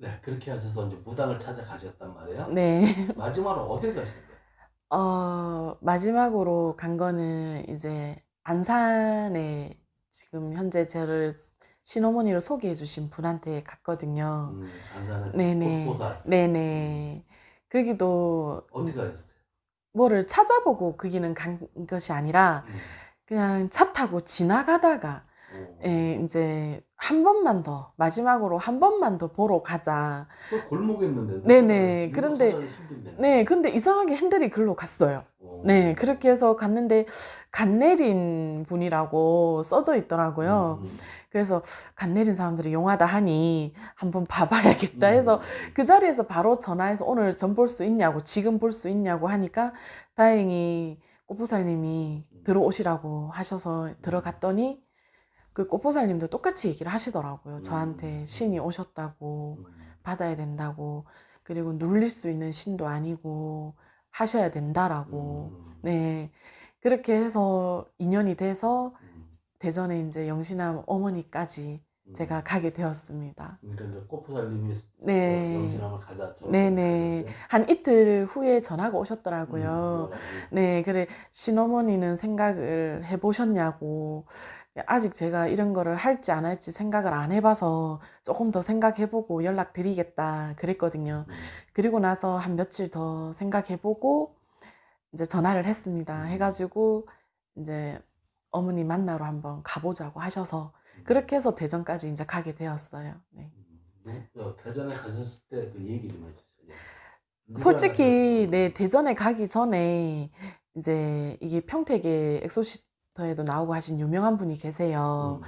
네, 그렇게 하셔서 이제 무당을 찾아가셨단 말이에요. 네. 마지막으로 어딜 가신 거예요? 마지막으로 간 거는 이제 안산에 지금 현재 저를 신어머니로 소개해 주신 분한테 갔거든요. 안산에 네네. 꽃보살. 네네. 거기도 어디 가셨어요? 뭐를 찾아보고 거기는 간 것이 아니라 그냥 차 타고 지나가다가 예, 이제 한 번만 더, 마지막으로 한 번만 더 보러 가자. 그 골목에 있는데 네네. 일로 그런데, 찾아가기 힘든데. 네, 근데 이상하게 핸들이 글로 갔어요. 네, 그렇게 해서 갔는데, 간 내린 분이라고 써져 있더라고요. 그래서 간 내린 사람들이 용하다 하니 한번 봐봐야겠다 해서 그 자리에서 바로 전화해서 오늘 전 볼 수 있냐고, 지금 볼 수 있냐고 하니까 다행히 꽃보살님이 들어오시라고 하셔서 들어갔더니 그 꽃보살님도 똑같이 얘기를 하시더라고요. 저한테 신이 오셨다고, 받아야 된다고, 그리고 눌릴 수 있는 신도 아니고 하셔야 된다라고. 네. 그렇게 해서 인연이 돼서 대전에 이제 영신함 어머니까지 제가 가게 되었습니다. 그러니까 이제 꽃보살님이 네. 영신함을 가자. 네네. 한 이틀 후에 전화가 오셨더라고요. 뭐라고? 네, 그래, 신어머니는 생각을 해보셨냐고. 아직 제가 이런 거를 할지 안 할지 생각을 안 해봐서 조금 더 생각해보고 연락드리겠다 그랬거든요. 그리고 나서 한 며칠 더 생각해보고 이제 전화를 했습니다. 해가지고 이제 어머니 만나러 한번 가보자고 하셔서 그렇게 해서 대전까지 이제 가게 되었어요. 네. 대전에 가셨을 때 그 얘기 좀 해주세요. 솔직히 네, 대전에 가기 전에 이제 이게 평택의 엑소시터에도 나오고 하신 유명한 분이 계세요.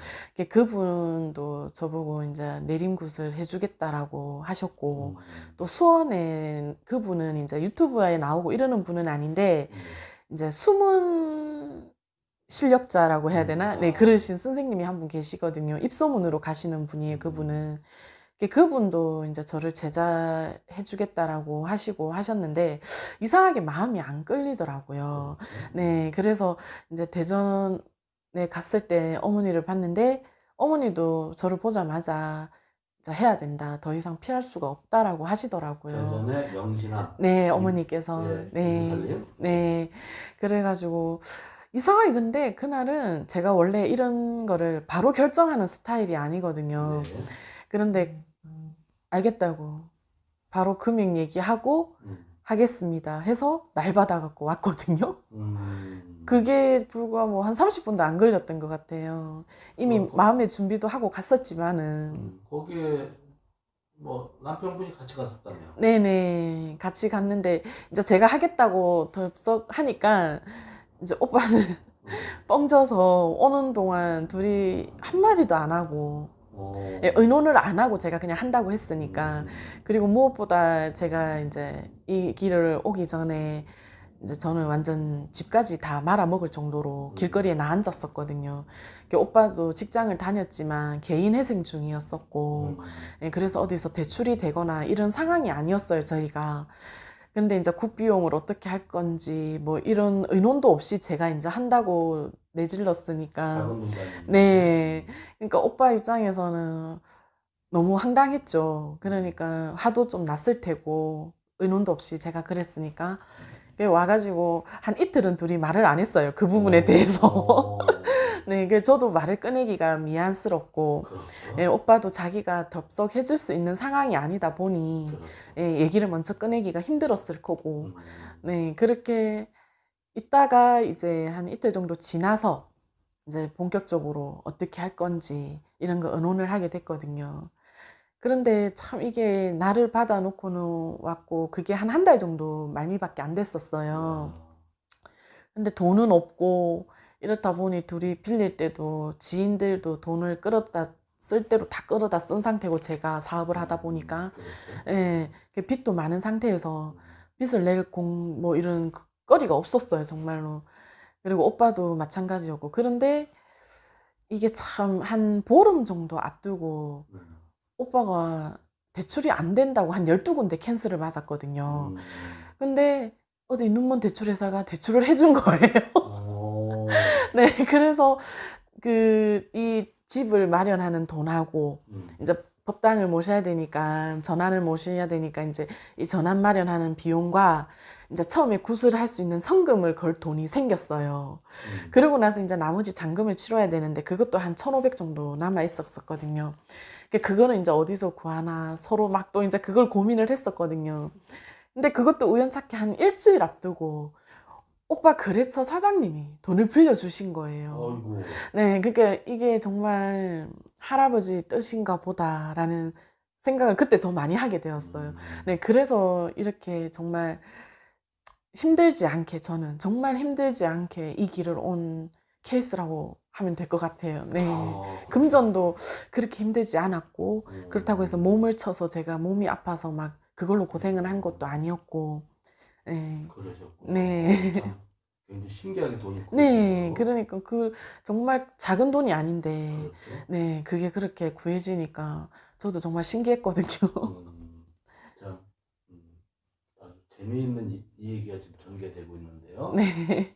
그분도 저보고 이제 내림굿을 해주겠다라고 하셨고 또 수원에 그분은 이제 유튜브에 나오고 이러는 분은 아닌데 이제 숨은 실력자라고 해야 되나? 네, 그러신 선생님이 한 분 계시거든요. 입소문으로 가시는 분이에요, 그분은. 그분도 이제 저를 제자해 주겠다라고 하시고 하셨는데 이상하게 마음이 안 끌리더라고요. 네, 그래서 이제 대전에 갔을 때 어머니를 봤는데 어머니도 저를 보자마자 자, 해야 된다. 더 이상 피할 수가 없다라고 하시더라고요. 대전에 명신함. 네, 어머니께서. 네, 김무살님. 네. 그래가지고 이상하게 근데 그날은 제가 원래 이런 거를 바로 결정하는 스타일이 아니거든요. 네. 그런데 알겠다고 바로 금액 얘기하고 하겠습니다 해서 날 받아갖고 왔거든요. 그게 불과 뭐 한 30분도 안 걸렸던 것 같아요. 이미 마음의 준비도 하고 갔었지만은 거기에 뭐 남편분이 같이 갔었다며. 네네 같이 갔는데 이제 제가 하겠다고 덜썩 하니까 이제 오빠는 뻥져서 오는 동안 둘이 한마디도 안 하고 의논을 안 하고 제가 그냥 한다고 했으니까. 그리고 무엇보다 제가 이제 이 길을 오기 전에 이제 저는 완전 집까지 다 말아먹을 정도로 길거리에 나 앉았었거든요. 오빠도 직장을 다녔지만 개인 회생 중이었었고, 그래서 어디서 대출이 되거나 이런 상황이 아니었어요, 저희가. 근데 이제 국비용을 어떻게 할 건지 뭐 이런 의논도 없이 제가 이제 한다고 내질렀으니까. 네. 그러니까 오빠 입장에서는 너무 황당했죠. 그러니까 화도 좀 났을 테고 의논도 없이 제가 그랬으니까. 와가지고 한 이틀은 둘이 말을 안 했어요. 그 부분에 대해서. 네, 저도 말을 꺼내기가 미안스럽고, 예, 오빠도 자기가 덥석 해줄 수 있는 상황이 아니다 보니, 예, 얘기를 먼저 꺼내기가 힘들었을 거고, 네, 그렇게 있다가 이제 한 이틀 정도 지나서 이제 본격적으로 어떻게 할 건지 이런 거 의논을 하게 됐거든요. 그런데 참 이게 나를 받아놓고는 왔고, 그게 한 달 정도 말미밖에 안 됐었어요. 근데 돈은 없고, 이렇다 보니 둘이 빌릴 때도 지인들도 돈을 끌었다 쓸 대로 다 끌어다 쓴 상태고 제가 사업을 하다 보니까 예, 빚도 많은 상태에서 빚을 낼 뭐 이런 거리가 없었어요, 정말로. 그리고 오빠도 마찬가지였고. 그런데 이게 참 한 보름 정도 앞두고 오빠가 대출이 안 된다고 한 12군데 캔슬을 맞았거든요. 근데 어디 눈먼 대출회사가 대출을 해준 거예요. 네, 그래서 이 집을 마련하는 돈하고 이제 법당을 모셔야 되니까 전환을 모셔야 되니까 이제 이 전환 마련하는 비용과 이제 처음에 구슬을 할 수 있는 성금을 걸 돈이 생겼어요. 그러고 나서 이제 나머지 잔금을 치러야 되는데 그것도 한 1,500 정도 남아 있었거든요. 그거는 이제 어디서 구하나 서로 막 또 이제 그걸 고민을 했었거든요. 근데 그것도 우연찮게 한 일주일 앞두고 오빠 거래처 사장님이 돈을 빌려주신 거예요. 어이구. 네, 그러니까 이게 정말 할아버지 뜻인가 보다라는 생각을 그때 더 많이 하게 되었어요. 네, 그래서 이렇게 정말 힘들지 않게 저는 정말 힘들지 않게 이 길을 온 케이스라고 하면 될 것 같아요. 네. 금전도 그렇게 힘들지 않았고 그렇다고 해서 몸을 쳐서 제가 몸이 아파서 막 그걸로 고생을 한 것도 아니었고 네. 그러셨구나. 네. 참 굉장히 신기하게 돈이 네, 구해지네요. 그러니까 그 정말 작은 돈이 아닌데 그렇죠. 네, 그게 그렇게 구해지니까 저도 정말 신기했거든요. 참 아주 재미있는 이 얘기가 지금 전개되고 있는데요. 네.